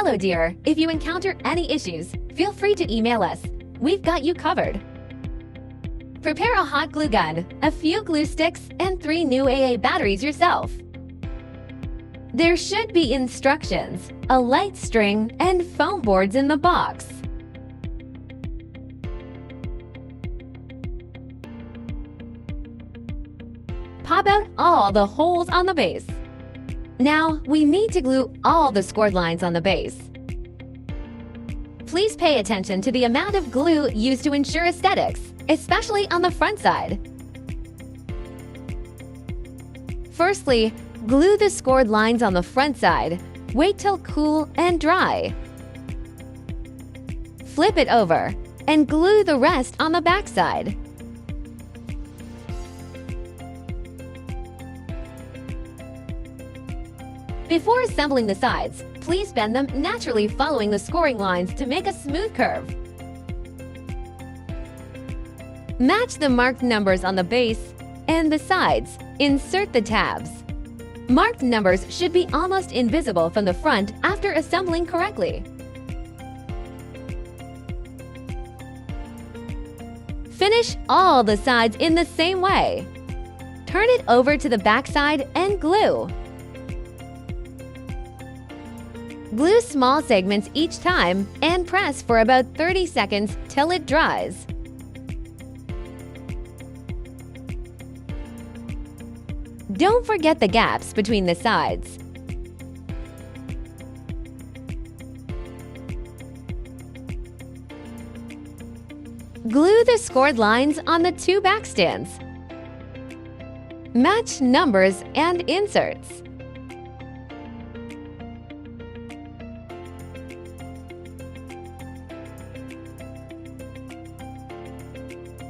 Hello dear, if you encounter any issues, feel free to email us. We've got you covered. Prepare a hot glue gun, a few glue sticks, and 3 new AA batteries yourself. There should be instructions, a light string, and foam boards in the box. Pop out all the holes on the base. Now, we need to glue all the scored lines on the base. Please pay attention to the amount of glue used to ensure aesthetics, especially on the front side. Firstly, glue the scored lines on the front side. Wait till cool and dry. Flip it over and glue the rest on the back side. Before assembling the sides, please bend them naturally following the scoring lines to make a smooth curve. Match the marked numbers on the base and the sides. Insert the tabs. Marked numbers should be almost invisible from the front after assembling correctly. Finish all the sides in the same way. Turn it over to the back side and glue. Glue small segments each time and press for about 30 seconds till it dries. Don't forget the gaps between the sides. Glue the scored lines on the 2 back stands. Match numbers and inserts.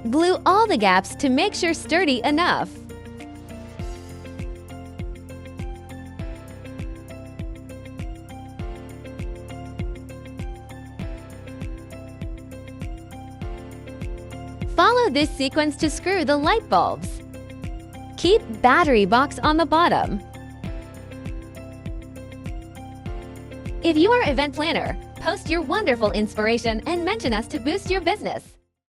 Glue all the gaps to make sure sturdy enough. Follow this sequence to screw the light bulbs. Keep battery box on the bottom. If you are an event planner, post your wonderful inspiration and mention us to boost your business.